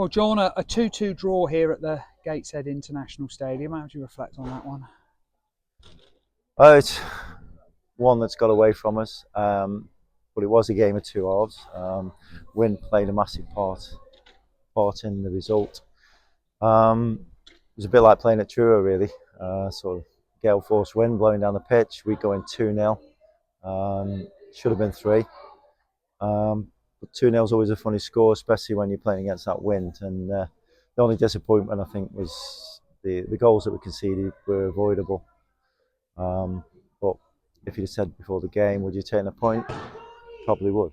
Well, John, a 2-2 draw here at the Gateshead International Stadium. How do you reflect on that one? It's one that's got away from us, but it was a game of two halves. Wind played a massive part in the result. It was a bit like playing at Truro, really. Sort of gale force wind blowing down the pitch. We go in 2-0. Should have been 3. But 2-0 is always a funny score, especially when you're playing against that wind. And the only disappointment, I think, was the goals that we conceded were avoidable. But if you'd said before the game, would you take a point? Probably would.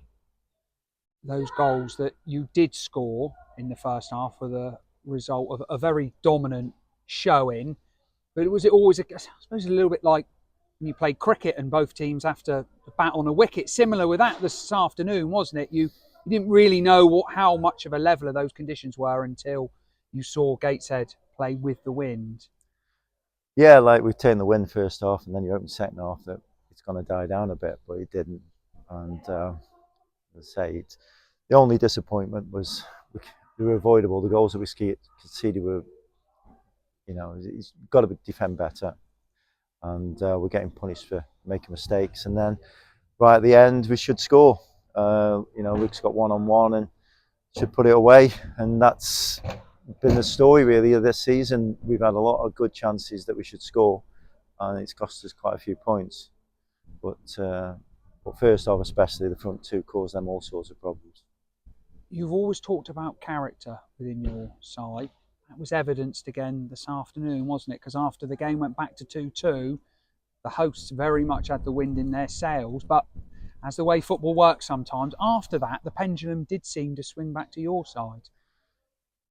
Those goals that you did score in the first half were the result of a very dominant showing. But was it always, I suppose, a little bit like when you play cricket and both teams have to bat on a wicket? Similar with that this afternoon, wasn't it? You didn't really know how much of a leveler those conditions were until you saw Gateshead play with the wind. Yeah, like we've taken the win first half, and then you open second half that it's going to die down a bit, but it didn't. And as I say, the only disappointment was they were avoidable. The goals that we conceded were, he's got to defend better, and we're getting punished for making mistakes. And then right at the end, we should score. Luke's got 1-on-1 and should put it away, and that's been the story really of this season. We've had a lot of good chances that we should score, and it's cost us quite a few points. But first half, especially the front two, caused them all sorts of problems. You've always talked about character within your side. That was evidenced again this afternoon, wasn't it? Because after the game went back to 2-2, the hosts very much had the wind in their sails. But as the way football works sometimes, after that, the pendulum did seem to swing back to your side.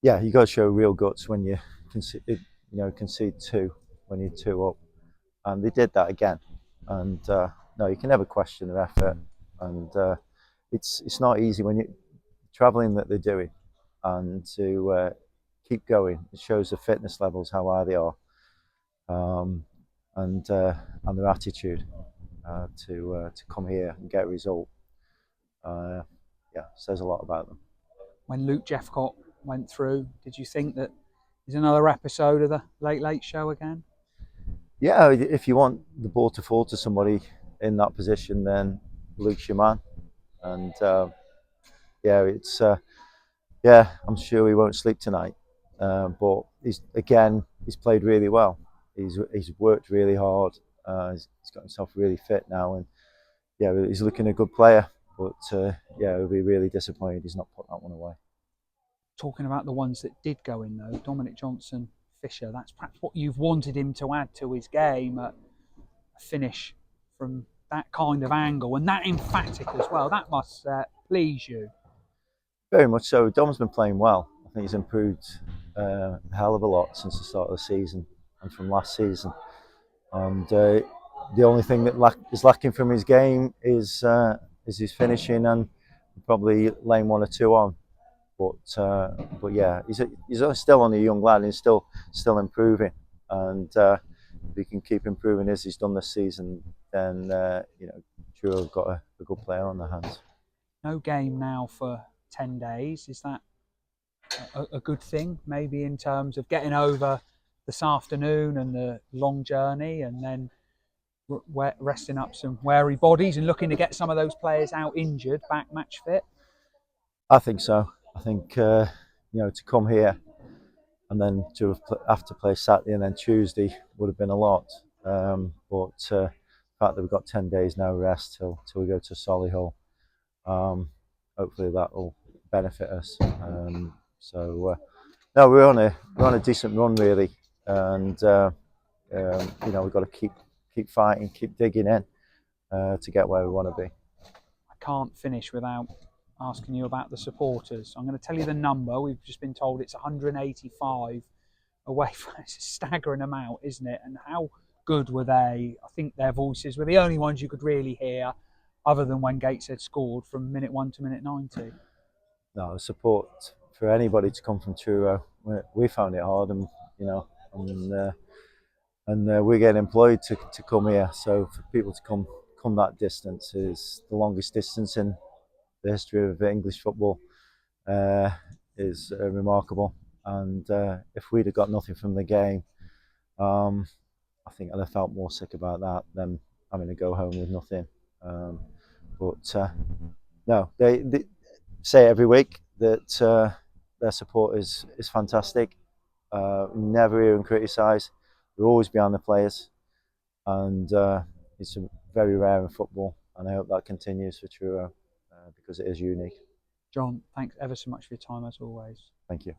Yeah, you got to show real guts when you concede 2 when you're 2 up, and they did that again. And no, you can never question their effort, and it's not easy when you're travelling that they're doing, and to keep going. It shows the fitness levels, how high they are, and their attitude to come here and get a result. Says a lot about them. When Luke Jeffcott went through, did you think that is another episode of the Late Late Show again? Yeah, if you want the ball to fall to somebody in that position, then Luke's your man. And I'm sure he won't sleep tonight. But he's played really well. He's worked really hard. He's got himself really fit now, and he's looking a good player. But he'll be really disappointed he's not put that one away. Talking about the ones that did go in though, Dominic Johnson, Fisher, that's perhaps what you've wanted him to add to his game, a finish from that kind of angle and that emphatic as well. That must please you. Very much so. Dom's been playing well. I think he's improved a hell of a lot since the start of the season and from last season. And the only thing that is lacking from his game is his finishing and probably laying 1 or 2 on. But yeah, he's still only a young lad. And he's still improving, and if he can keep improving as he's done this season, then Truro have got a good player on their hands. No game now for 10 days. Is that a good thing? Maybe in terms of getting over this afternoon and the long journey, and then resting up some weary bodies and looking to get some of those players out injured back match fit. I think so. I think to come here and then to have to play Saturday and then Tuesday would have been a lot. But the fact that we've got 10 days now rest till we go to Solihull, hopefully that will benefit us. No, we're on a decent run really, and we've got to keep fighting, keep digging in to get where we want to be. I can't finish without asking you about the supporters. I'm going to tell you the number. We've just been told it's 185 away from. It's a staggering amount, isn't it? And how good were they? I think their voices were the only ones you could really hear, other than when Gateshead scored from minute 1 to minute 90. No, the support for anybody to come from Truro, we found it hard, and we're getting employed to come here. So for people to come that distance is the longest distance in the history of English football. is remarkable. And if we'd have got nothing from the game, I think I'd have felt more sick about that than having to go home with nothing. But no, they say every week that their support is fantastic. Never hear them criticise. They're always behind the players, and it's very rare in football. And I hope that continues for Truro because it is unique. John, thanks ever so much for your time as always. Thank you.